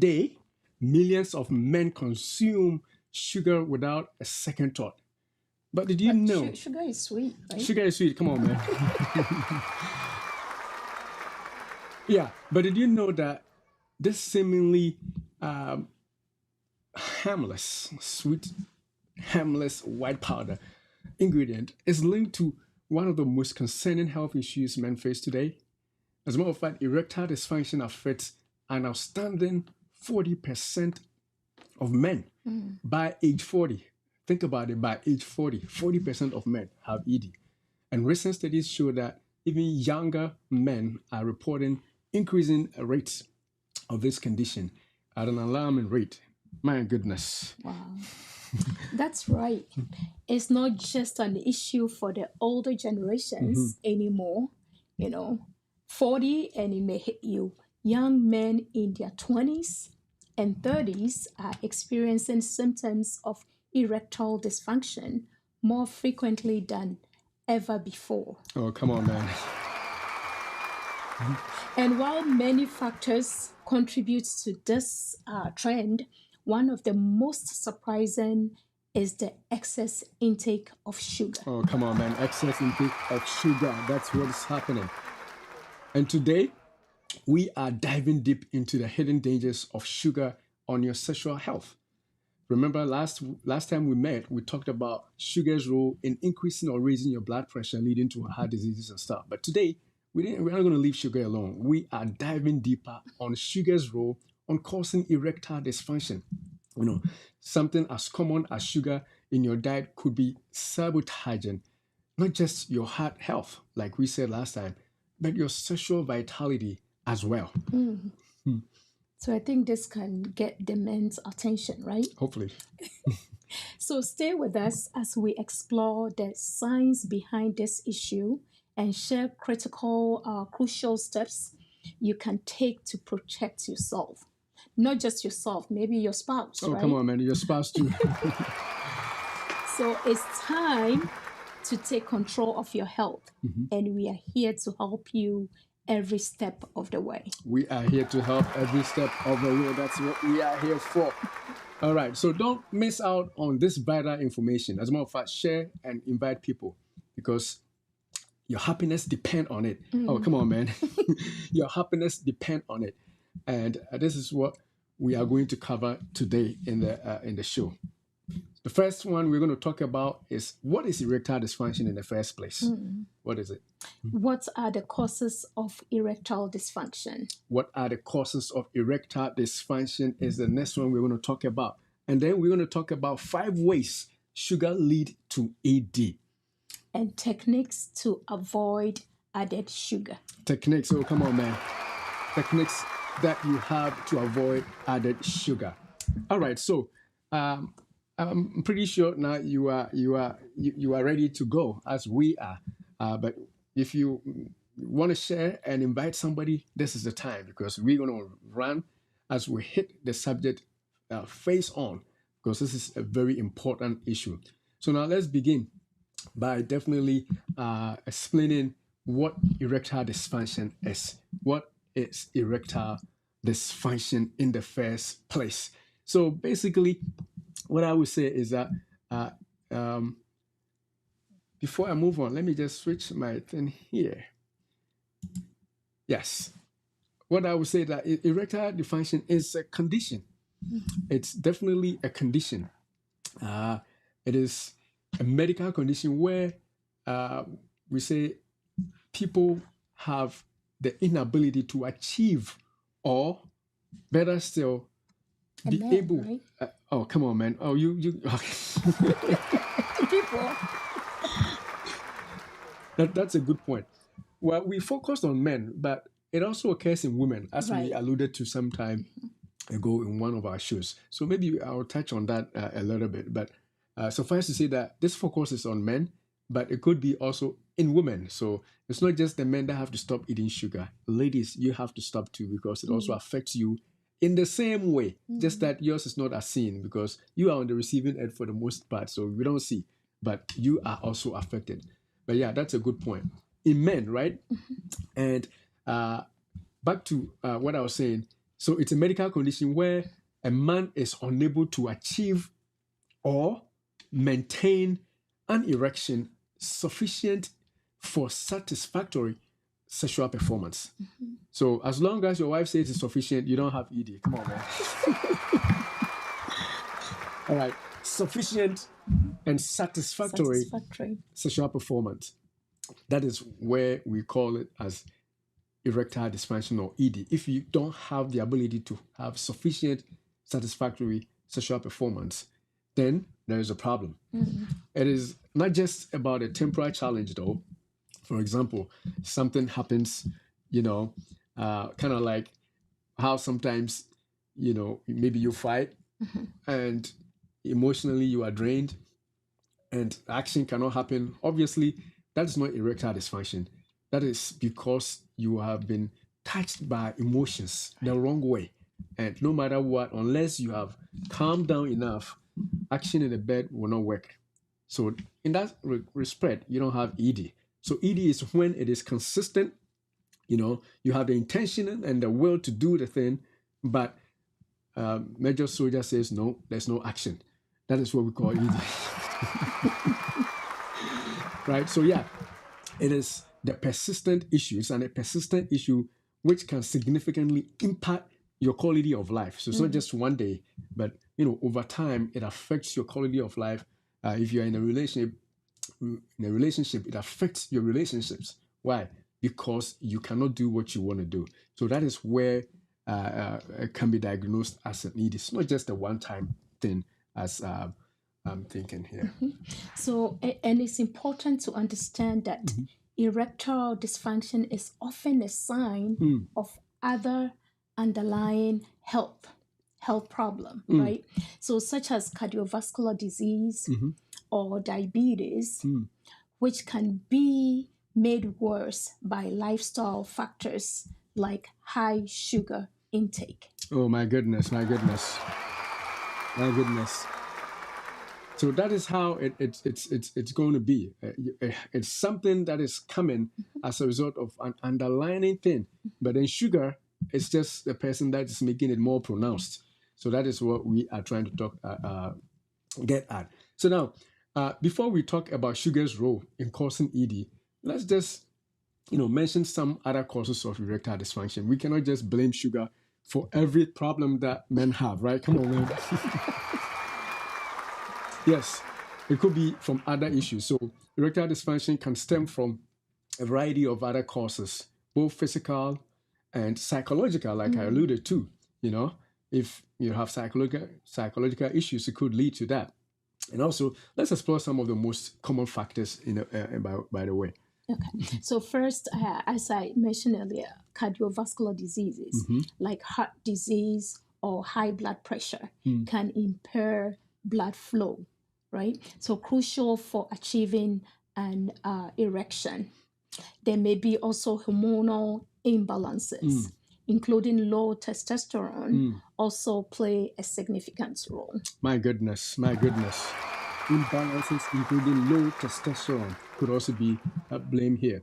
day, millions of men consume sugar without a second thought. But did you know? Sugar is sweet, right? Sugar is sweet. Come on, man. Yeah, but did you know that this seemingly harmless, sweet, harmless white powder ingredient is linked to one of the most concerning health issues men face today? As a matter of fact, erectile dysfunction affects an outstanding 40% of men by age 40. Think about it, by age 40, 40% of men have ED. And recent studies show that even younger men are reporting increasing rates of this condition at an alarming rate. My goodness. Wow. That's right. It's not just an issue for the older generations anymore. 40 and it may hit you. Young men in their 20s and 30s are experiencing symptoms of erectile dysfunction more frequently than ever before. Oh, come on, man. And while many factors contribute to this trend, one of the most surprising is the excess intake of sugar. Oh, come on, man. Excess intake of sugar. That's what is happening. And today, we are diving deep into the hidden dangers of sugar on your sexual health. Remember, last time we met, we talked about sugar's role in increasing or raising your blood pressure, leading to heart diseases and stuff. But today, we're not going to leave sugar alone. We are diving deeper on sugar's role on causing erectile dysfunction. Something as common as sugar in your diet could be sabotaging not just your heart health, like we said last time, but your sexual vitality as well. So I think this can get the men's attention, right? Hopefully. So stay with us as we explore the science behind this issue and share crucial steps you can take to protect yourself. Not just yourself, maybe your spouse, Oh, right? come on, man. Your spouse too. So it's time to take control of your health. And we are here to help you every step of the way. We are here to help every step of the way. That's what we are here for. All right. So don't miss out on this vital information. As a matter of fact, share and invite people because your happiness depends on it. Oh, come on, man. Your happiness depends on it. And this is what we are going to cover today in the show. The first one we're going to talk about is what is erectile dysfunction in the first place? What is it? What are the causes of erectile dysfunction? What are the causes of erectile dysfunction is the next one we're going to talk about. And then we're going to talk about 5 ways sugar lead to ED. And techniques to avoid added sugar. Techniques, oh come on, man. Techniques that you have to avoid added sugar. All right, so I'm pretty sure now you are ready to go as we are. But if you want to share and invite somebody, this is the time because we're going to run as we hit the subject face on because this is a very important issue. So now let's begin by definitely explaining what erectile dysfunction is. What is erectile dysfunction in the first place? So basically, what I would say is that before I move on, let me just switch my thing here. Yes. What I would say that erectile dysfunction is a condition. It's definitely a condition. It is a medical condition where we say people have the inability to achieve or better still be able. Right? Oh, come on, man. Oh, you. People. That's a good point. Well, we focused on men, but it also occurs in women, as we alluded to some time ago in one of our shows. So maybe I'll touch on that a little bit. But suffice to say that this focus is on men, but it could be also in women. So it's not just the men that have to stop eating sugar. Ladies, you have to stop too because it also affects you in the same way, just that yours is not as seen because you are on the receiving end for the most part, so we don't see, but you are also affected. But yeah, that's a good point. In men, right? And back to what I was saying, So it's a medical condition where a man is unable to achieve or maintain an erection sufficient for satisfactory sexual performance. So as long as your wife says it's sufficient, you don't have ED. Come on, man. All right. Sufficient and satisfactory sexual performance. That is where we call it as erectile dysfunction or ED. If you don't have the ability to have sufficient satisfactory sexual performance, then there is a problem. It is not just about a temporary challenge, though. For example, something happens, kind of like how sometimes, maybe you fight and emotionally you are drained and action cannot happen. Obviously, that is not erectile dysfunction. That is because you have been touched by emotions the wrong way. And no matter what, unless you have calmed down enough, action in the bed will not work. So in that respect, you don't have ED. So ED is when it is consistent, you have the intention and the will to do the thing, but Major Soldier says, no, there's no action. That is what we call ED. Right? So yeah, it is the persistent issues and a persistent issue which can significantly impact your quality of life. So it's not just one day, but over time it affects your quality of life. If you're in a relationship, it affects your relationships. Why? Because you cannot do what you want to do. So that is where it can be diagnosed as an ED. It's not just a one-time thing, as I'm thinking here. So, and it's important to understand that erectile dysfunction is often a sign of other underlying health problem, right? So such as cardiovascular disease or diabetes, which can be made worse by lifestyle factors like high sugar intake. Oh my goodness. So that is how it's going to be. It's something that is coming as a result of an underlying thing. But then sugar is just the person that is making it more pronounced. So that is what we are trying to get at. So now, before we talk about sugar's role in causing ED, let's just mention some other causes of erectile dysfunction. We cannot just blame sugar for every problem that men have, right? Come on, man. Yes, it could be from other issues. So erectile dysfunction can stem from a variety of other causes, both physical and psychological, like I alluded to. If you have psychological issues, it could lead to that. And also, let's explore some of the most common factors by the way. Okay. So first, as I mentioned earlier, cardiovascular diseases like heart disease or high blood pressure can impair blood flow, right? So crucial for achieving an erection. There may be also hormonal imbalances, including low testosterone, also play a significant role. My goodness. Imbalances, including low testosterone, could also be blamed here.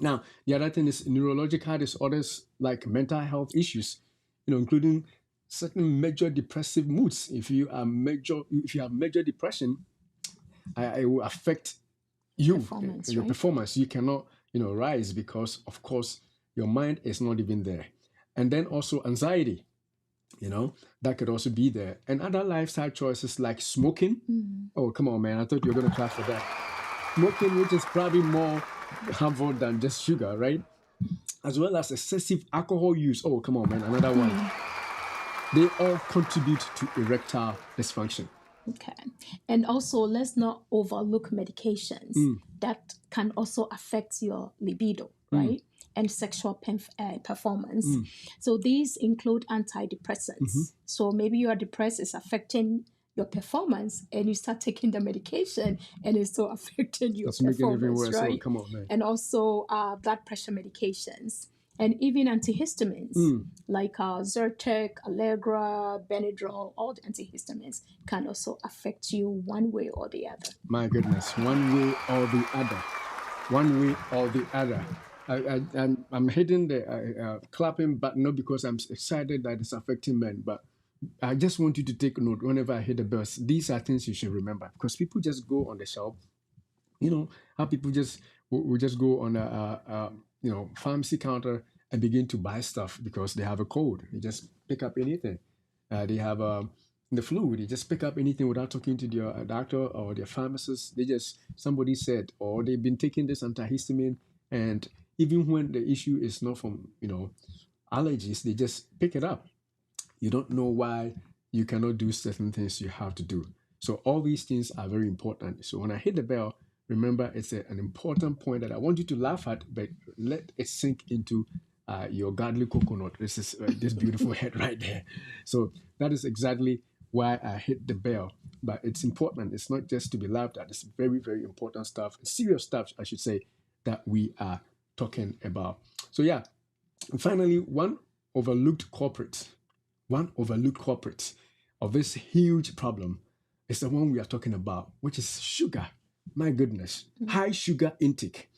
Now, the other thing is neurological disorders like mental health issues, including certain major depressive moods. If you have major depression, it will affect your performance. You cannot, rise because, of course, your mind is not even there. And then also anxiety, that could also be there. And other lifestyle choices like smoking. Oh, come on, man. I thought you were going to clap for that. Smoking, which is probably more harmful than just sugar, right? As well as excessive alcohol use. Oh, come on, man. Another one. They all contribute to erectile dysfunction. Okay. And also, let's not overlook medications that can also affect your libido, right? And sexual performance. So these include antidepressants. So maybe you are depressed, it's affecting your performance, and you start taking the medication, and it's still affecting your performance, right? So, come on, man. And also blood pressure medications. And even antihistamines like Zyrtec, Allegra, Benadryl, all the antihistamines can also affect you one way or the other. My goodness, one way or the other. I'm hitting the clapping button not because I'm excited that it's affecting men, but I just want you to take note whenever I hit the bells. These are things you should remember because people just go on the shelf. You know how people just will just go on a pharmacy counter and begin to buy stuff because they have a cold. They just pick up anything. They have the flu. They just pick up anything without talking to their doctor or their pharmacist. They just somebody said or they've been taking this antihistamine, and even when the issue is not from allergies, they just pick it up. You don't know why you cannot do certain things you have to do. So all these things are very important. So when I hit the bell, remember it's an important point that I want you to laugh at, but let it sink into your godly coconut. This is this beautiful head right there. So that is exactly why I hit the bell. But it's important. It's not just to be laughed at. It's very, very important stuff, serious stuff, I should say, that we are talking about. So yeah, and finally, one overlooked culprit of this huge problem is the one we are talking about, which is sugar. My goodness, high sugar intake.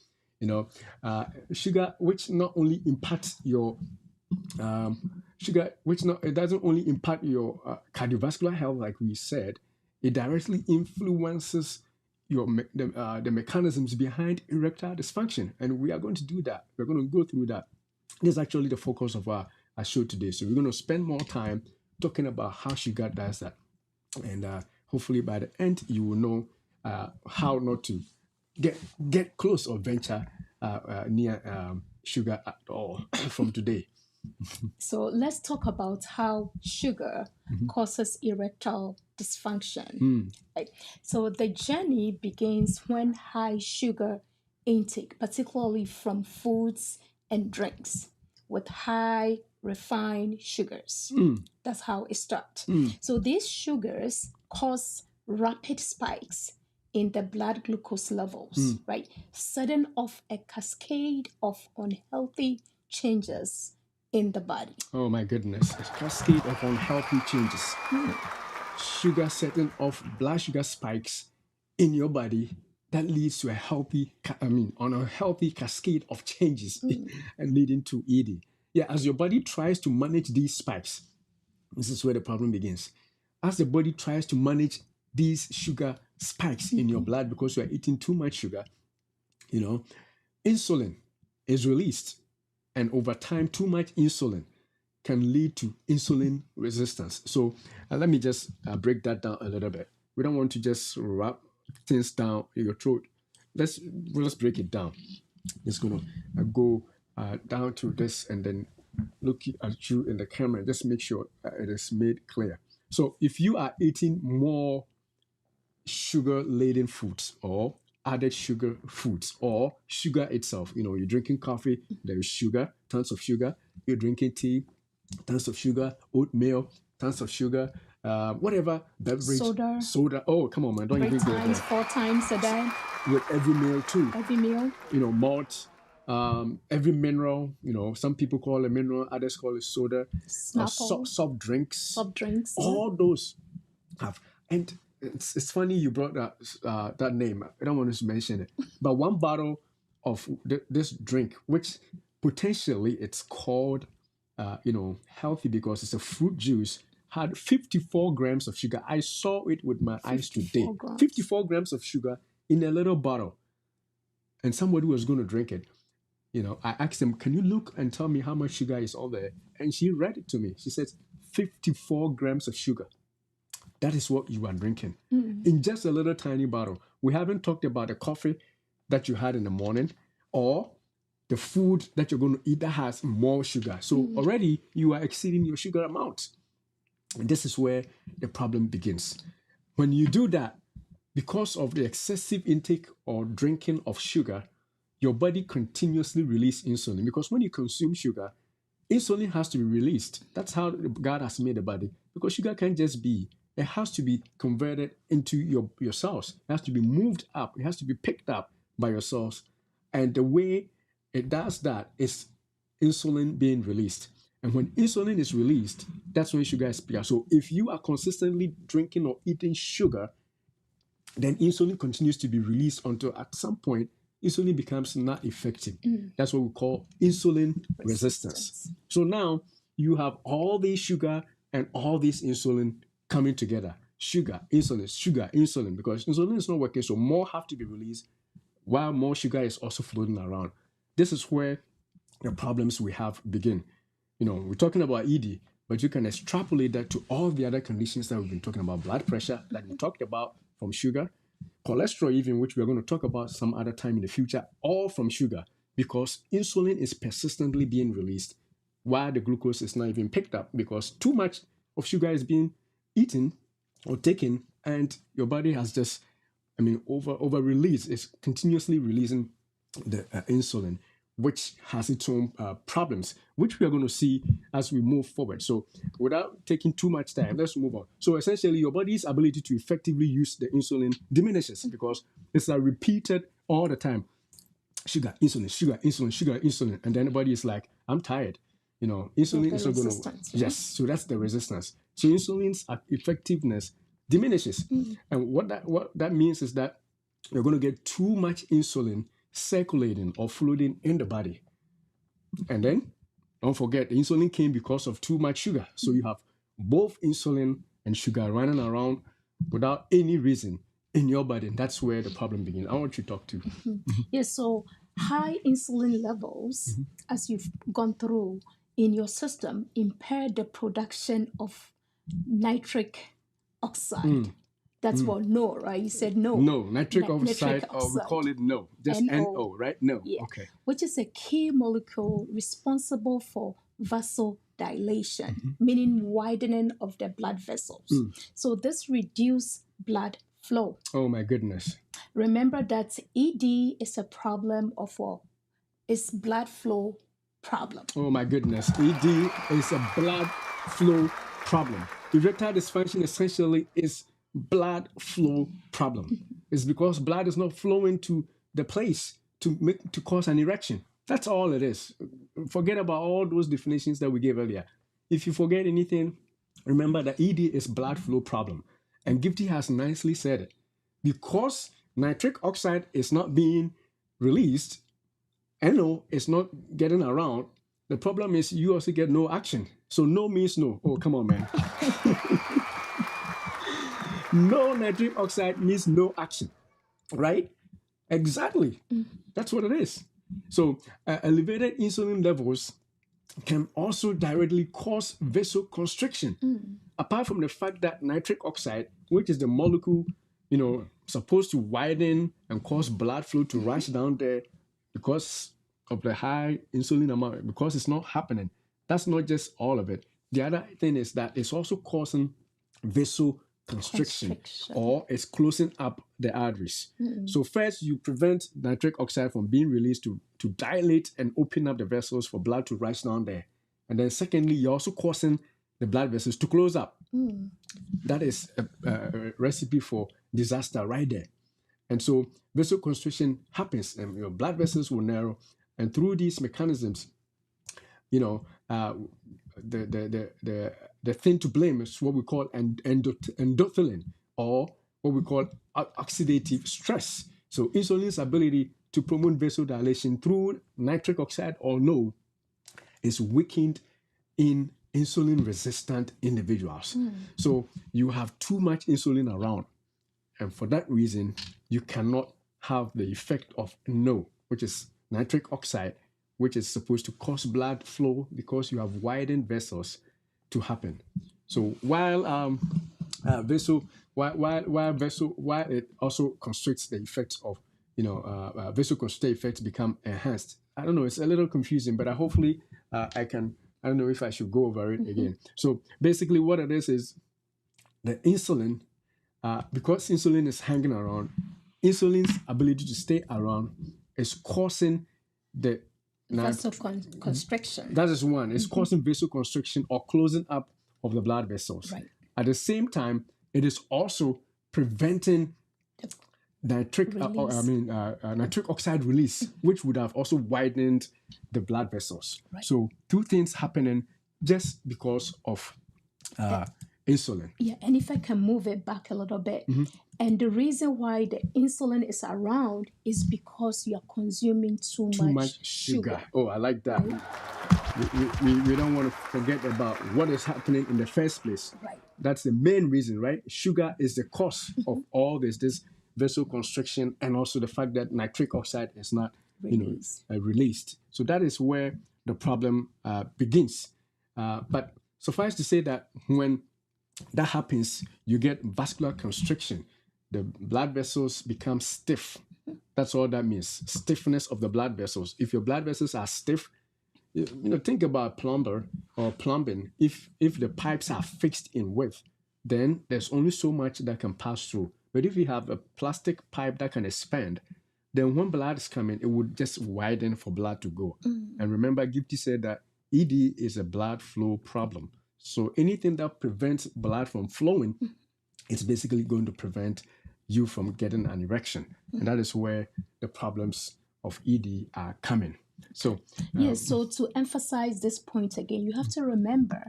Sugar which not only impacts your it doesn't only impact your cardiovascular health, like we said, it directly influences the mechanisms behind erectile dysfunction, and we are going to do that. We're going to go through that. This is actually the focus of our show today. So we're going to spend more time talking about how sugar does that, and hopefully by the end you will know how not to get close or venture near sugar at all from today. So let's talk about how sugar causes erectile dysfunction. Right? So the journey begins when high sugar intake, particularly from foods and drinks with high refined sugars. That's how it starts. So these sugars cause rapid spikes in the blood glucose levels, right? Setting off a cascade of unhealthy changes in the body. Oh my goodness, a cascade of unhealthy changes. Sugar setting off blood sugar spikes in your body that leads to unhealthy cascade of changes and leading to ED. Yeah, as your body tries to manage these spikes, this is where the problem begins. As the body tries to manage these sugar spikes in your blood because you are eating too much sugar, insulin is released. And over time, too much insulin can lead to insulin resistance. So let me just break that down a little bit. We don't want to just wrap things down in your throat. Let's break it down. Just going to go down to this and then look at you in the camera. Just make sure it is made clear. So if you are eating more sugar-laden foods or added sugar foods or sugar itself, you're drinking coffee, there is sugar, tons of sugar. You're drinking tea, tons of sugar. Oatmeal, tons of sugar. Whatever beverage, soda. Oh, come on, man! Don't even go there. 4 times a day. With every meal too. Every meal. Malt. Every mineral. Some people call it mineral, others call it soda. Soft drinks. All those have. And it's funny you brought that name. I don't want to mention it, but one bottle of this drink, which potentially it's called, healthy because it's a fruit juice, had 54 grams of sugar. I saw it with my eyes today. 54 grams of sugar in a little bottle, and somebody was going to drink it. I asked them, "Can you look and tell me how much sugar is all there?" And she read it to me. She says, 54 grams of sugar. That is what you are drinking in just a little tiny bottle. We haven't talked about the coffee that you had in the morning or the food that you're going to eat that has more sugar. So already you are exceeding your sugar amount. And this is where the problem begins. When you do that, because of the excessive intake or drinking of sugar, your body continuously releases insulin. Because when you consume sugar, insulin has to be released. That's how God has made the body. Because sugar can't just be. It has to be converted into your cells. It has to be moved up. It has to be picked up by your cells. And the way it does that is insulin being released. And when insulin is released, that's when sugar is bigger. So if you are consistently drinking or eating sugar, then insulin continues to be released until at some point insulin becomes not effective. That's what we call insulin resistance. So now you have all this sugar and all this insulin coming together. Sugar, insulin, because insulin is not working, so more have to be released while more sugar is also floating around. This is where the problems we have begin. We're talking about ED, but you can extrapolate that to all the other conditions that we've been talking about. Blood pressure that we talked about from sugar, cholesterol even, which we're going to talk about some other time in the future, all from sugar, because insulin is persistently being released while the glucose is not even picked up, because too much of sugar is being eaten or taken, and your body has just, over release, is continuously releasing the insulin, which has its own problems, which we are going to see as we move forward. So without taking too much time, let's move on. So essentially, your body's ability to effectively use the insulin diminishes because it's repeated all the time. Sugar, insulin, sugar, insulin, sugar, insulin. And then the body is like, I'm tired. Insulin is not going to... Yes, so that's the resistance. So insulin's effectiveness diminishes. And what that means is that you're going to get too much insulin circulating or floating in the body. And then, don't forget, the insulin came because of too much sugar. So you have both insulin and sugar running around without any reason in your body. And that's where the problem begins. I want you to talk to. Yes, so high insulin levels, as you've gone through in your system, impair the production of nitric oxide. That's what NO, right? You said NO. No, nitric oxide, or we call it NO. Just NO, right? No. Yeah. Okay. Which is a key molecule responsible for vasodilation, meaning widening of the blood vessels. So this reduces blood flow. Oh my goodness. Remember that ED is a problem it's blood flow problem. Oh my goodness. ED is a blood flow problem. Erectile dysfunction essentially is blood flow problem. It's because blood is not flowing to the place to cause an erection. That's all it is. Forget about all those definitions that we gave earlier. If you forget anything, remember that ED is blood flow problem. And Gifty has nicely said it. Because nitric oxide is not being released, NO is not getting around, the problem is you also get no action. So no means no. Oh, come on, man. No nitric oxide means no action, right? Exactly. That's what it is. So elevated insulin levels can also directly cause vasoconstriction. Apart from the fact that nitric oxide, which is the molecule, supposed to widen and cause blood flow to rush down there because of the high insulin amount, because it's not happening. That's not just all of it. The other thing is that it's also causing vasoconstriction, or it's closing up the arteries. So first, you prevent nitric oxide from being released to dilate and open up the vessels for blood to rush down there. And then secondly, you're also causing the blood vessels to close up. That is a recipe for disaster right there. And so vasoconstriction happens, and your blood vessels will narrow. And through these mechanisms, the thing to blame is what we call endothelin, or what we call oxidative stress. So insulin's ability to promote vasodilation through nitric oxide or NO is weakened in insulin-resistant individuals. So you have too much insulin around, and for that reason, you cannot have the effect of NO, which is nitric oxide, which is supposed to cause blood flow because you have widened vessels to happen. So while it also constricts the effects of vasoconstrictive effects become enhanced. I don't know, it's a little confusing, but hopefully I don't know if I should go over it again. So basically what it is the insulin, because insulin is hanging around, insulin's ability to stay around is causing the vasoconstriction. That is one. It's causing vasoconstriction or closing up of the blood vessels. Right. At the same time, it is also preventing nitric oxide release, which would have also widened the blood vessels. Right. So two things happening just because of insulin. Yeah, and if I can move it back a little bit, And the reason why the insulin is around is because you are consuming too much sugar. Oh, I like that. Right? We don't want to forget about what is happening in the first place. Right. That's the main reason, right? Sugar is the cause of all this vasoconstriction, and also the fact that nitric oxide is not released. So that is where the problem begins. But suffice to say that when that happens, you get vascular constriction. The blood vessels become stiff. That's all that means. Stiffness of the blood vessels. If your blood vessels are stiff, think about plumber or plumbing. If the pipes are fixed in width, then there's only so much that can pass through. But if you have a plastic pipe that can expand, then when blood is coming, it would just widen for blood to go. And remember, Gifty said that ED is a blood flow problem. So anything that prevents blood from flowing, it's basically going to prevent you from getting an erection. And that is where the problems of ED are coming. So yes, so to emphasize this point again, you have to remember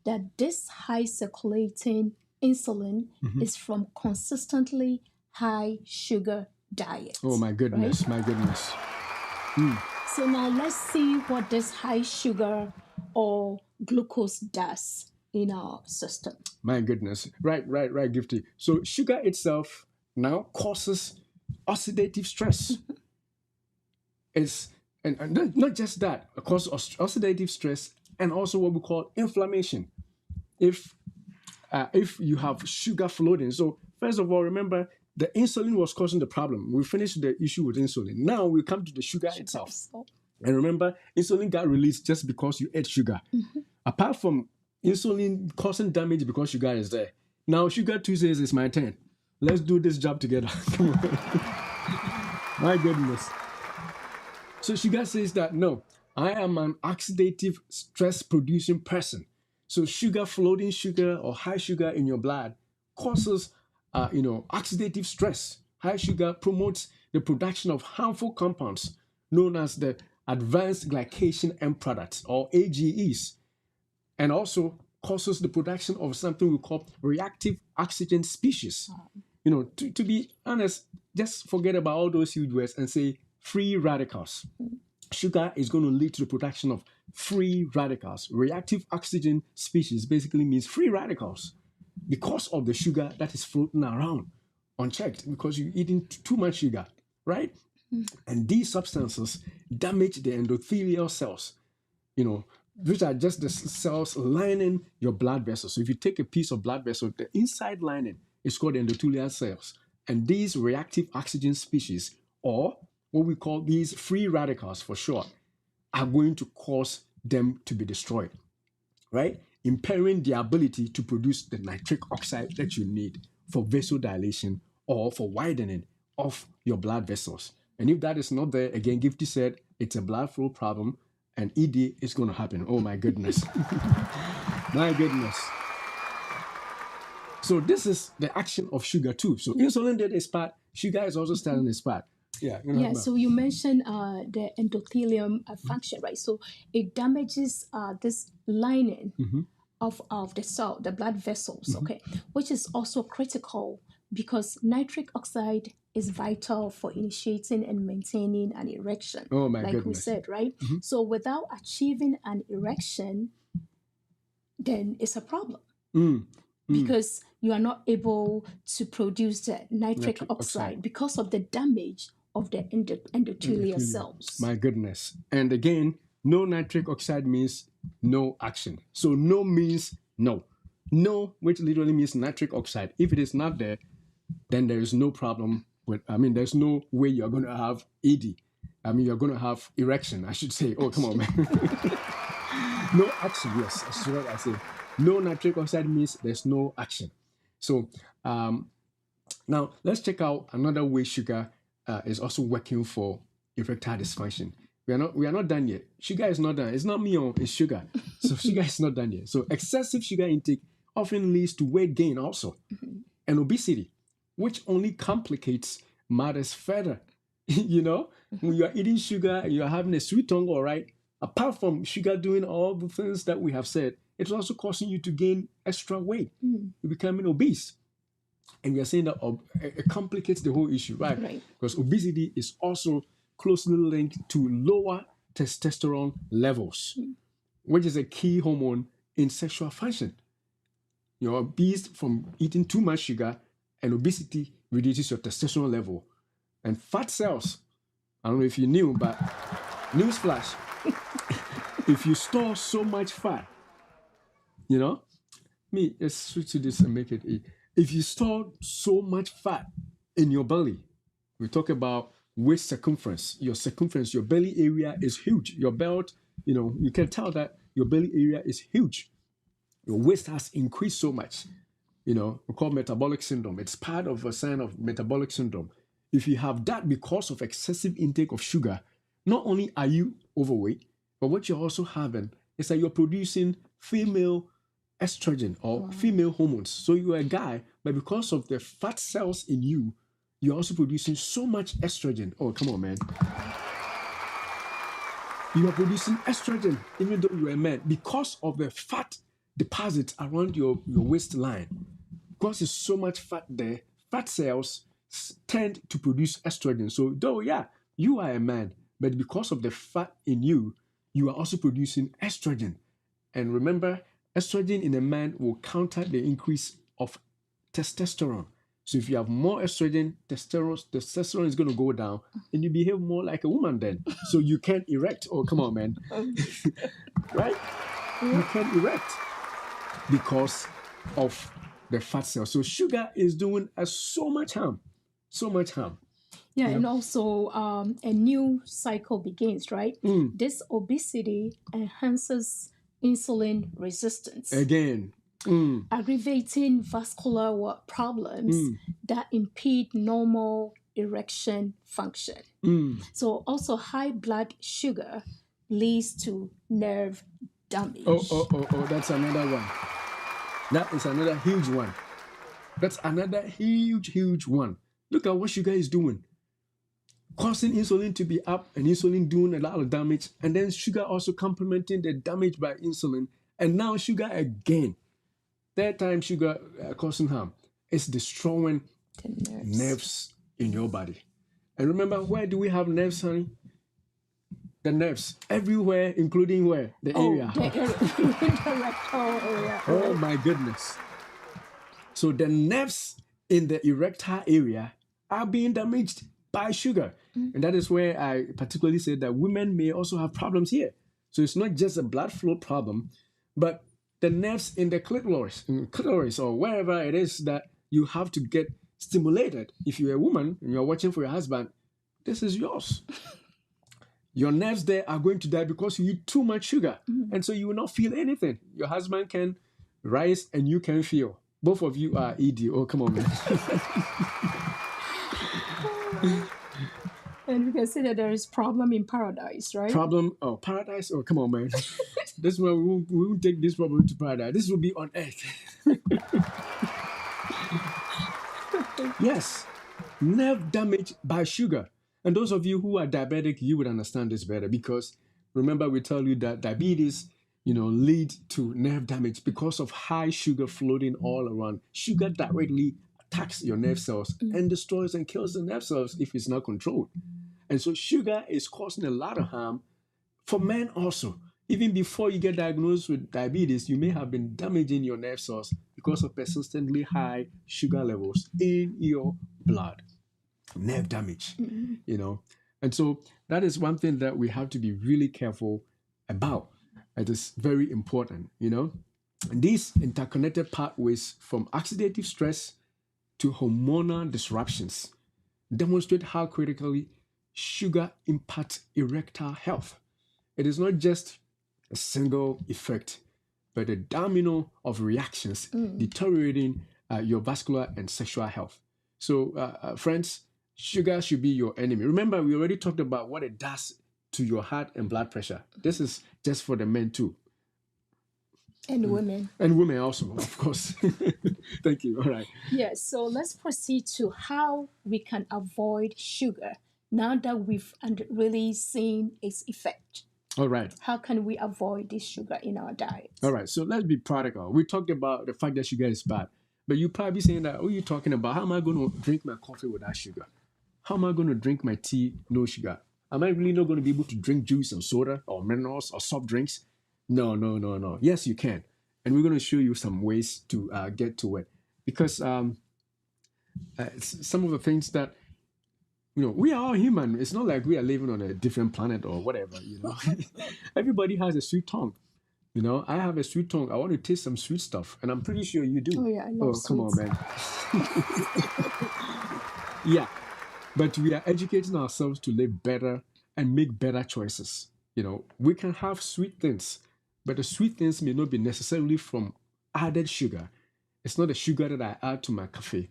that this high circulating insulin is from consistently high sugar diet. Oh my goodness, right? My goodness. So now let's see what this high sugar or glucose does in our system. My goodness. Right, Gifty. So sugar itself now causes oxidative stress. And not just that, it causes oxidative stress and also what we call inflammation. If you have sugar floating. So first of all, remember, the insulin was causing the problem. We finished the issue with insulin. Now we come to the sugar itself. And remember, insulin got released just because you ate sugar. Apart from insulin causing damage because sugar is there. Now sugar too says it's my turn. Let's do this job together. Come on. My goodness. So sugar says that, no, I am an oxidative stress producing person. So floating sugar or high sugar in your blood causes oxidative stress. High sugar promotes the production of harmful compounds known as the advanced glycation end products, or AGEs, and also causes the production of something we call reactive oxygen species. To be honest, just forget about all those huge words and say free radicals. Sugar is going to lead to the production of free radicals. Reactive oxygen species basically means free radicals because of the sugar that is floating around unchecked, because you're eating too much sugar, right? And these substances damage the endothelial cells, which are just the cells lining your blood vessels. So if you take a piece of blood vessel, the inside lining is called endothelial cells. And these reactive oxygen species, or what we call these free radicals for short, are going to cause them to be destroyed, right? Impairing the ability to produce the nitric oxide that you need for vasodilation or for widening of your blood vessels. And if that is not there, again, Gifty said it's a blood flow problem and ED is going to happen. Oh my goodness. My goodness. So this is the action of sugar too. So insulin did its part, sugar is also starting its part. Yeah. So you mentioned the endothelium function, right? So it damages this lining of the cell, the blood vessels, okay, which is also critical because nitric oxide is vital for initiating and maintaining an erection. Oh my goodness. Like we said, right? So without achieving an erection, then it's a problem. Because you are not able to produce the nitric oxide because of the damage of the endothelial cells. My goodness. And again, no nitric oxide means no action. So no means no. No, which literally means nitric oxide. If it is not there, then there is no problem there's no way you're going to have ED. You're going to have erection, I should say. Oh, come on, man. No action, yes, that's what I say. No nitric oxide means there's no action. So now let's check out another way sugar is also working for erectile dysfunction. We are not done yet. Sugar is not done. It's not me, it's sugar. So sugar is not done yet. So excessive sugar intake often leads to weight gain also and obesity, which only complicates matters further. When you are eating sugar and you are having a sweet tongue, all right, apart from sugar doing all the things that we have said, it's also causing you to gain extra weight. You're becoming obese. And we are saying that it complicates the whole issue, right? Right. Because obesity is also closely linked to lower testosterone levels, which is a key hormone in sexual function. You're obese from eating too much sugar, and obesity reduces your testosterone level. And fat cells, I don't know if you knew, but newsflash, if you store so much fat, let's switch to this and make it E. If you store so much fat in your belly, we talk about waist circumference. Your belly area is huge. Your belt, you can tell that your belly area is huge. Your waist has increased so much. We call metabolic syndrome. It's part of a sign of metabolic syndrome. If you have that because of excessive intake of sugar, not only are you overweight, but what you're also having is that you're producing female estrogen or female hormones. So you're a guy, but because of the fat cells in you, you're also producing so much estrogen. Oh, come on, man. You are producing estrogen even though you're a man because of the fat deposits around your waistline. Because there's so much fat there, fat cells tend to produce estrogen. So though, yeah, you are a man, but because of the fat in you, you are also producing estrogen. And remember, estrogen in a man will counter the increase of testosterone. So if you have more estrogen, testosterone is going to go down and you behave more like a woman then. So you can't erect. Oh, come on, man. Right? You can't erect because of the fat cell. So sugar is doing us so much harm. So much harm. Yeah, and also a new cycle begins, right? This obesity enhances insulin resistance. Again. Aggravating vascular problems that impede normal erection function. So also high blood sugar leads to nerve damage. Oh, that's another one. That is another huge one. That's another huge one. Look at what sugar is doing. Causing insulin to be up and insulin doing a lot of damage, and then sugar also complementing the damage by insulin, and now sugar again. Third time sugar causing harm. It's destroying nerves in your body. And remember, where do we have nerves, honey? The nerves everywhere, including where? The area. The rectal area. Oh my goodness. So the nerves in the erectile area are being damaged by sugar. And that is where I particularly said that women may also have problems here. So it's not just a blood flow problem, but the nerves in the clitoris or wherever it is that you have to get stimulated. If you're a woman and you're watching for your husband, this is yours. Your nerves there are going to die because you eat too much sugar. And so you will not feel anything. Your husband can rise and you can feel. Both of you are ED. Oh, come on, man. And we can say that there is problem in paradise, right? Paradise? Oh, come on, man. This one, we won't take this problem to paradise. This will be on earth. Yes. Nerve damage by sugar. And those of you who are diabetic, you would understand this better because remember we tell you that diabetes, lead to nerve damage because of high sugar floating all around. Sugar directly attacks your nerve cells and destroys and kills the nerve cells if it's not controlled. And so sugar is causing a lot of harm for men also. Even before you get diagnosed with diabetes, you may have been damaging your nerve cells because of persistently high sugar levels in your blood. Nerve damage, And so that is one thing that we have to be really careful about. It is very important, And these interconnected pathways from oxidative stress to hormonal disruptions demonstrate how critically sugar impacts erectile health. It is not just a single effect, but a domino of reactions deteriorating your vascular and sexual health. So, friends, sugar should be your enemy. Remember, we already talked about what it does to your heart and blood pressure. This is just for the men too. And women. And women also, of course. Thank you. All right. Yes, so let's proceed to how we can avoid sugar now that we've really seen its effect. All right. How can we avoid this sugar in our diet? All right. So let's be practical. We talked about the fact that sugar is bad. But you probably saying that, oh, you're talking about how am I going to drink my coffee without sugar? How am I going to drink my tea no sugar? Am I really not going to be able to drink juice and soda or minerals or soft drinks? No, no, no, no. Yes, you can. And we're going to show you some ways to get to it. Because some of the things that, we are all human. It's not like we are living on a different planet or whatever, Everybody has a sweet tongue. I have a sweet tongue. I want to taste some sweet stuff. And I'm pretty sure you do. Oh, yeah, I love come on, sweets. man. Yeah. But we are educating ourselves to live better and make better choices. We can have sweet things, but the sweet things may not be necessarily from added sugar. It's not the sugar that I add to my coffee,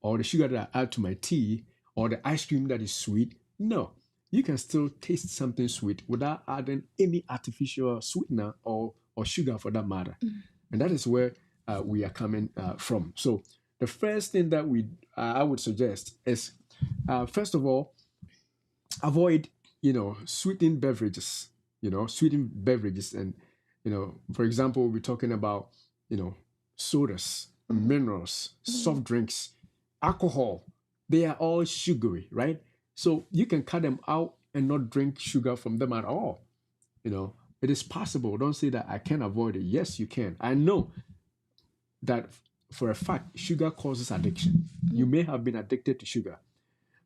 or the sugar that I add to my tea, or the ice cream that is sweet. No, you can still taste something sweet without adding any artificial sweetener or sugar for that matter. And that is where we are coming from. So the first thing that I would suggest is, first of all, avoid sweetened beverages. And for example, we're talking about sodas, minerals, soft drinks, alcohol. They are all sugary, right? So you can cut them out and not drink sugar from them at all. It is possible. Don't say that I can avoid it. Yes, you can. I know that for a fact, sugar causes addiction. You may have been addicted to sugar,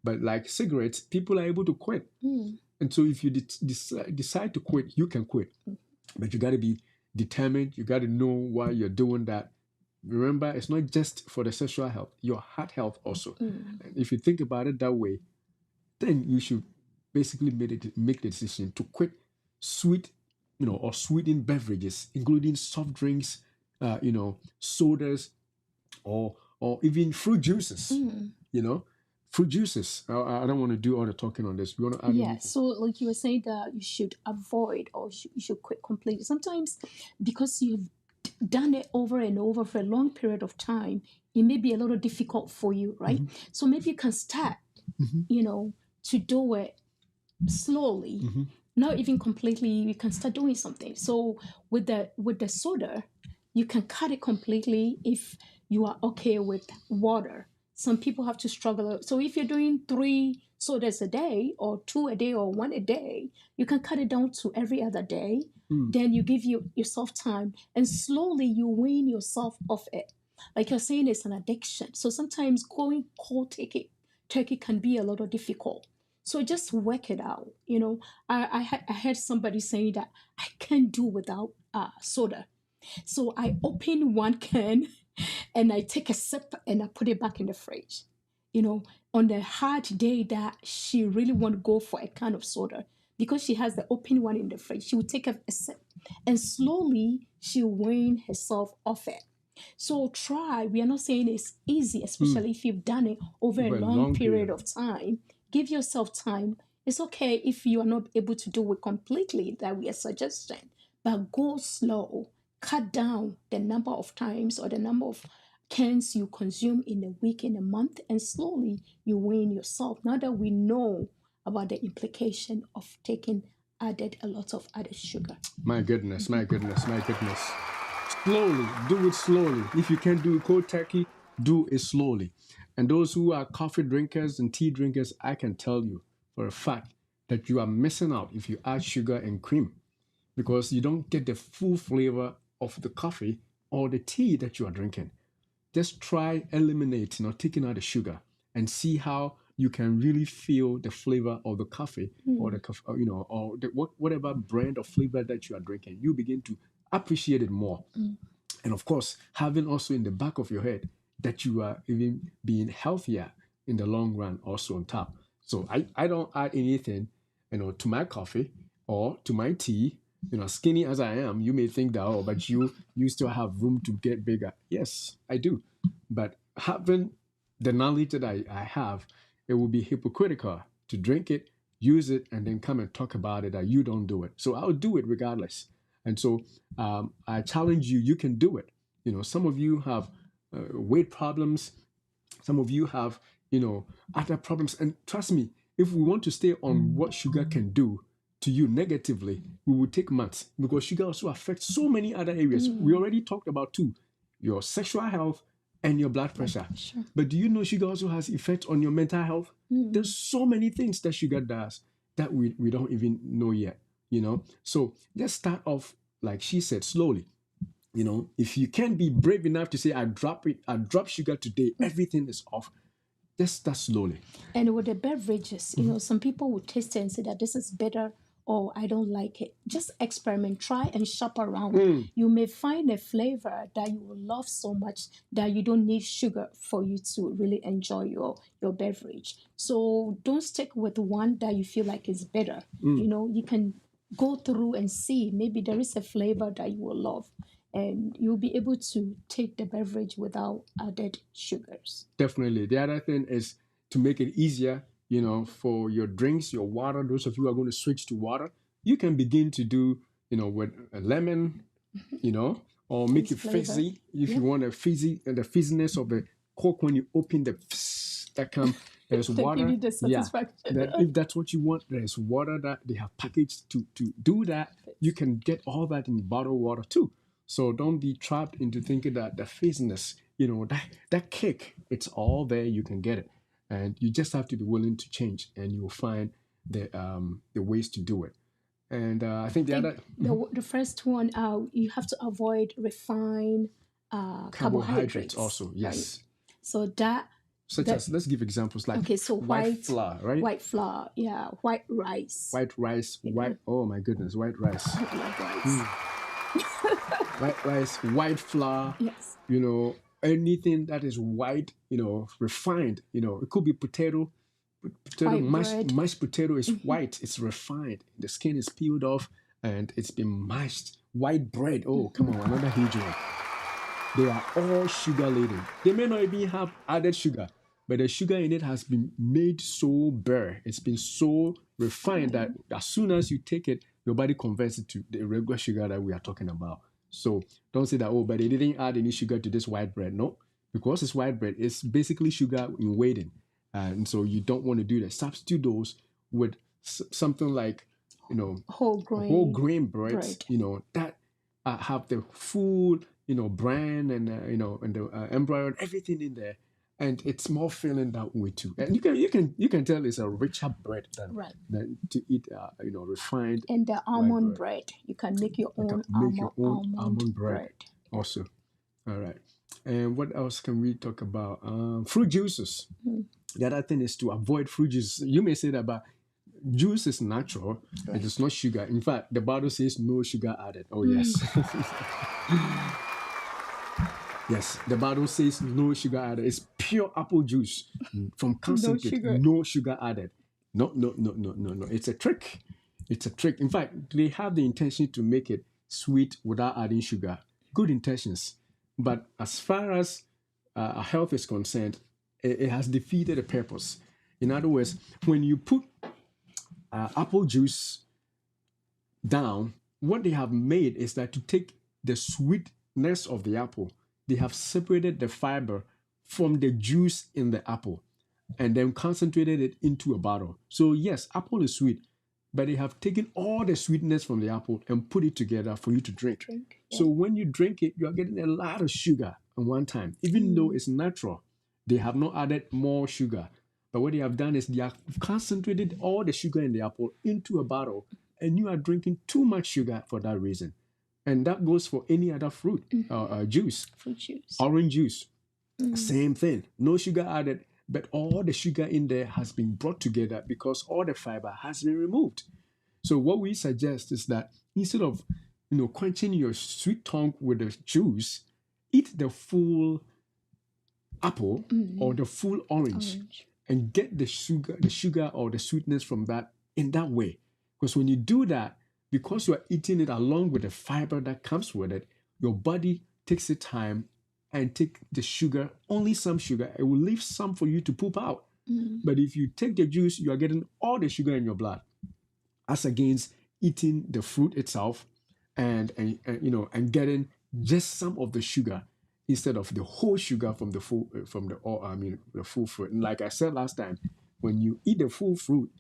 but like cigarettes, people are able to quit. And so if you decide to quit, you can quit. But you got to be determined. You got to know why you're doing that. Remember, it's not just for the sexual health, your heart health also. And if you think about it that way, then you should basically make the decision to quit sweet, or sweetened beverages, including soft drinks, sodas, or even fruit juices. Fruit juices. I don't want to do all the talking on this. We want to add anything? So like you were saying that you should avoid or you should quit completely. Sometimes because you've done it over and over for a long period of time, it may be a little difficult for you, right? So maybe you can start, to do it slowly, not even completely. You can start doing something. So with the soda, you can cut it completely if you are okay with water. Some people have to struggle. So if you're doing 3 sodas a day or 2 a day or 1 a day, you can cut it down to every other day. Then you give yourself time and slowly you wean yourself off it. Like you're saying, it's an addiction. So sometimes going cold turkey can be a little difficult. So just work it out. I heard somebody saying that I can't do without soda. So I open one can and I take a sip and I put it back in the fridge. On the hard day that she really want to go for a can of soda, because she has the open one in the fridge, she will take a sip and slowly she wean herself off it. So try. We are not saying it's easy, especially if you've done it over a long period of time. Give yourself time. It's okay if you are not able to do it completely, that we are suggesting, but go slow. Cut down the number of times or the number of cans you consume in a week, in a month, and slowly you wean yourself. Now that we know about the implication of taking a lot of added sugar. My goodness. Slowly, do it slowly. If you can't do it cold turkey, do it slowly. And those who are coffee drinkers and tea drinkers, I can tell you for a fact that you are missing out if you add sugar and cream, because you don't get the full flavor of the coffee or the tea that you are drinking. Just try eliminating or taking out the sugar and see how you can really feel the flavor of the coffee or the whatever brand of flavor that you are drinking. You begin to appreciate it more. And of course, having also in the back of your head that you are even being healthier in the long run also on top. So I don't add anything, to my coffee or to my tea. Skinny as I am, you may think that, but you still have room to get bigger. Yes, I do. But having the knowledge that I have, it would be hypocritical to drink it, use it, and then come and talk about it that you don't do it. So I'll do it regardless. And so I challenge you, you can do it. Some of you have weight problems. Some of you have, other problems. And trust me, if we want to stay on what sugar can do to you negatively, we will take months, because sugar also affects so many other areas. We already talked about 2. your sexual health, and your blood pressure. Sure. But do you know sugar also has effect on your mental health? There's so many things that sugar does that we don't even know yet, you know. So let's start off, like she said, slowly. You know, if you can't be brave enough to say, I drop sugar today, everything is off. Just start slowly. And with the beverages, you know, some people would taste it and say that this is better or I don't like it. Just experiment, try and shop around. You may find a flavor that you will love so much that you don't need sugar for you to really enjoy your beverage. So don't stick with one that you feel like is better. You know, you can go through and see maybe there is a flavor that you will love and you'll be able to take the beverage without added sugars. Definitely. The other thing is to make it easier, you know, for your drinks, your water. Those of you who are going to switch to water, you can begin to do, you know, with a lemon, you know, or make it flavor. fizzy if you want a fizzy, the fizziness of the Coke when you open the that come. There's They water. give you the satisfaction. That if that's what you want, there's water that they have packaged to do that. You can get all that in bottled water too. So don't be trapped into thinking that the fizziness, you know, that kick, it's all there. You can get it, and you just have to be willing to change, and you'll find the ways to do it. And I think the first one, you have to avoid refined carbohydrates also. Yes. Right? So that such as, let's give examples like white flour, right? White flour, yeah, white rice. White rice, oh my goodness, white rice. White rice. White rice, white flour. Yes. You know, anything that is white, you know, refined, you know, it could be potato, mashed potato is white, it's refined. The skin is peeled off and it's been mashed. White bread, oh, come on, another huge one. They are all sugar laden. They may not even have added sugar, but the sugar in it has been made so bare. It's been so refined that as soon as you take it, your body converts it to the regular sugar that we are talking about. So don't say that, oh, but they didn't add any sugar to this white bread. No, because it's white bread, it's basically sugar in waiting. And so you don't want to do that. Substitute those with something like, you know, whole grain bread. You know, that have the full, you know, bran and, you know, and the embryo and everything in there. And it's more filling that way too. And you can tell it's a richer bread than to eat, you know, refined. And the almond bread. You can make your own almond bread. Also. All right. And what else can we talk about? Fruit juices. The other thing is to avoid fruit juices. You may say that, but juice is natural. It is not sugar. In fact, the bottle says no sugar added. Oh, yes. Yes, the bottle says no sugar added. It's pure apple juice from concentrate. No sugar added. No. It's a trick. It's a trick. In fact, they have the intention to make it sweet without adding sugar. Good intentions. But as far as health is concerned, it has defeated the purpose. In other words, when you put apple juice down, what they have made is that to take the sweetness of the apple, they have separated the fiber from the juice in the apple and then concentrated it into a bottle. So yes, apple is sweet, but they have taken all the sweetness from the apple and put it together for you to drink. So when you drink it, you are getting a lot of sugar at one time, even though it's natural. They have not added more sugar. But what they have done is they have concentrated all the sugar in the apple into a bottle, and you are drinking too much sugar for that reason. And that goes for any other fruit juice. Fruit juice. Orange juice. Same thing. No sugar added, but all the sugar in there has been brought together because all the fiber has been removed. So what we suggest is that instead of, you know, quenching your sweet tongue with the juice, eat the full apple or the full orange and get the sugar or the sweetness from that in that way. Because when you do that, because you are eating it along with the fiber that comes with it, your body takes the time and take the sugar, only some sugar. It will leave some for you to poop out. But if you take the juice, you are getting all the sugar in your blood, as against eating the fruit itself and you know, and getting just some of the sugar instead of the whole sugar from the full the full fruit. And like I said last time, when you eat the full fruit,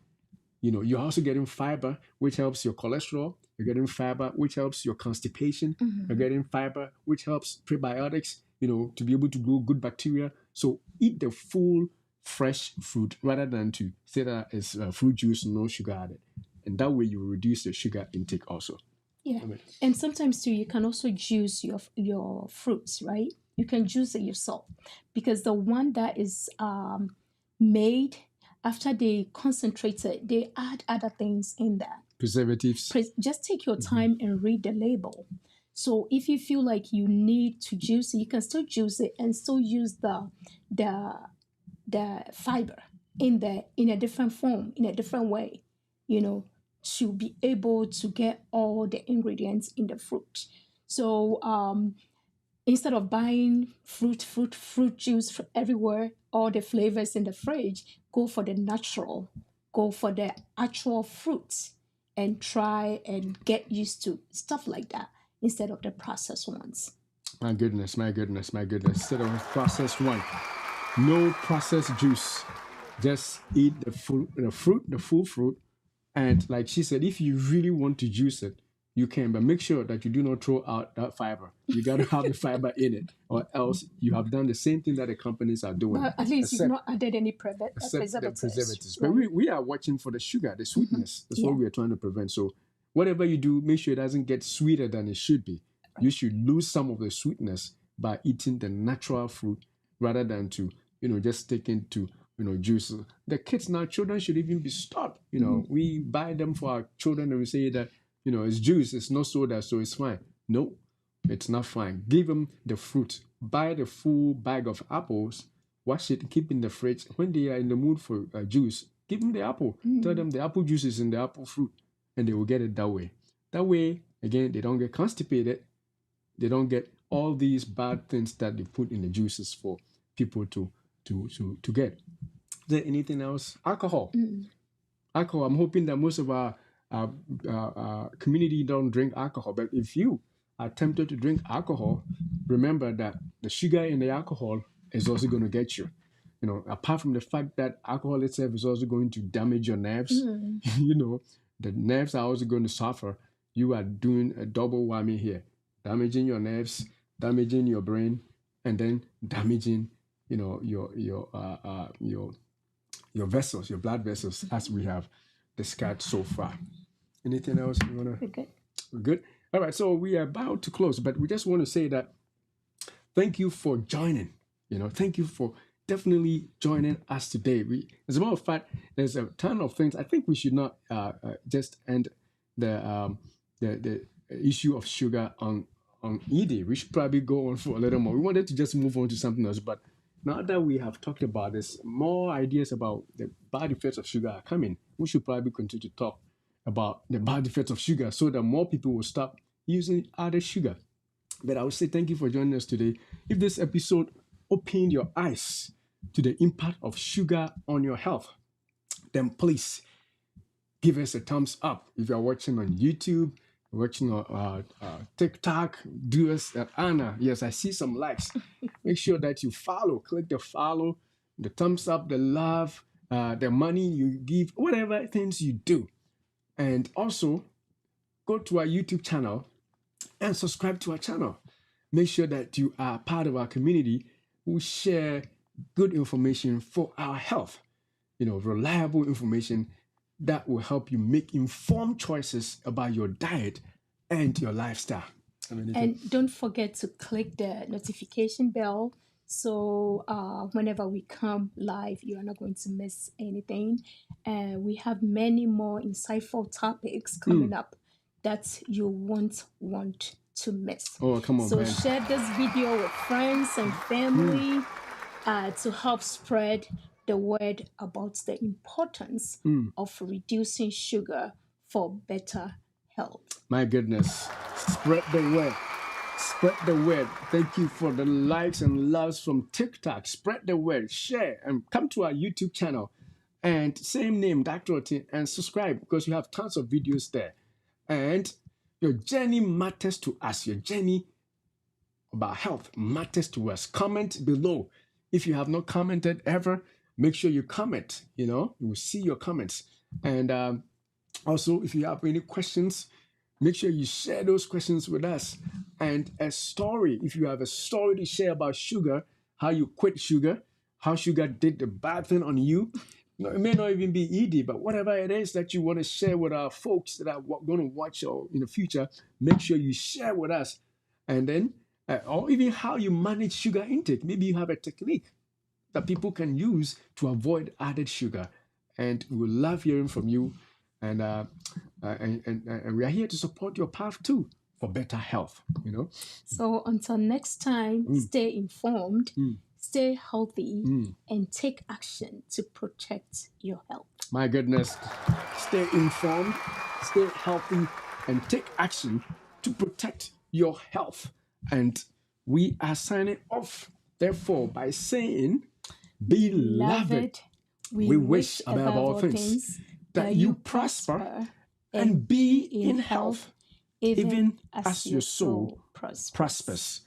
you know, you're also getting fiber, which helps your cholesterol. You're getting fiber, which helps your constipation. You're getting fiber, which helps prebiotics. to be able to grow good bacteria. So eat the full fresh fruit rather than to say that it's fruit juice, no sugar added. And that way you reduce the sugar intake also. Yeah. I mean, And sometimes too, you can also juice your fruits, right? You can juice it yourself because the one that is made after they concentrate it, they add other things in there. preservatives. Just take your time and read the label. So if you feel like you need to juice it, you can still juice it and still use the the fiber in a different form, in a different way, to be able to get all the ingredients in the fruit. So instead of buying fruit juice from everywhere, all the flavors in the fridge, go for the natural, go for the actual fruits, and try and get used to stuff like that instead of the processed ones. My goodness, my goodness, my goodness. Instead of a processed one, no processed juice. Just eat the fruit, the full fruit. And like she said, if you really want to juice it, you can, but make sure that you do not throw out that fiber. You got to have the fiber in it, or else you have done the same thing that the companies are doing. But at least you've not added any Except the preservatives. Right? But we are watching for the sugar, the sweetness. That's what Yeah. we are trying to prevent. So whatever you do, make sure it doesn't get sweeter than it should be. You should lose some of the sweetness by eating the natural fruit rather than to, just sticking to, juice. The kids now, children should even be stopped. We buy them for our children and we say that, it's juice, it's not soda, so it's fine. No, it's not fine. Give them the fruit. Buy the full bag of apples, wash it, keep in the fridge. When they are in the mood for juice, give them the apple. Tell them the apple juice is in the apple fruit, and they will get it that way. That way, again, they don't get constipated. They don't get all these bad things that they put in the juices for people to get. Is there anything else? Alcohol. Alcohol. I'm hoping that most of our community don't drink alcohol, but if you are tempted to drink alcohol, remember that the sugar in the alcohol is also going to get you. Apart from the fact that alcohol itself is also going to damage your nerves, the nerves are also going to suffer. You are doing a double whammy here, damaging your nerves, damaging your brain, and then damaging, your vessels, your blood vessels, as we have discussed so far. Anything else you want to? Okay. We're good. All right. So we are about to close, but we just want to say that thank you for joining. Thank you for definitely joining us today. As a matter of fact, there's a ton of things. I think we should not just end the issue of sugar on ED. We should probably go on for a little more. We wanted to just move on to something else, but now that we have talked about this, more ideas about the bad effects of sugar are coming. We should probably continue to talk about the bad effects of sugar so that more people will stop using added sugar. But I would say thank you for joining us today. If this episode opened your eyes to the impact of sugar on your health, then please give us a thumbs up. If you're watching on YouTube, watching on TikTok, do us an honor. Yes, I see some likes. Make sure that you follow. Click the follow, the thumbs up, the love, the money you give, whatever things you do. And also, go to our YouTube channel and subscribe to our channel. Make sure that you are part of our community who share good information for our health. Reliable information that will help you make informed choices about your diet and your lifestyle. And don't forget to click the notification bell so whenever we come live, you are not going to miss anything. And we have many more insightful topics coming up that you won't want to miss. Oh, come on, So man. share this video with friends and family to help spread the word about the importance of reducing sugar for better health. My goodness. Spread the word. Spread the word. Thank you for the likes and loves from TikTok. Spread the word. Share and come to our YouTube channel. And same name, Dr. Oteng, and subscribe because we have tons of videos there. And your journey matters to us. Your journey about health matters to us. Comment below. If you have not commented ever, make sure you comment. You will see your comments. And also, if you have any questions, Make sure you share those questions with us. And a story, if you have a story to share about sugar, how you quit sugar, how sugar did the bad thing on you. No, it may not even be ED, but whatever it is that you want to share with our folks that are going to watch in the future, make sure you share with us. And then, or even how you manage sugar intake. Maybe you have a technique that people can use to avoid added sugar. And we will love hearing from you. And we are here to support your path too for better health. So until next time, stay informed, stay healthy, and take action to protect your health. My goodness. Stay informed, stay healthy, and take action to protect your health. And we are signing off, therefore, by saying, Beloved, we wish above all things that you prosper and be in health, even as your soul prospers.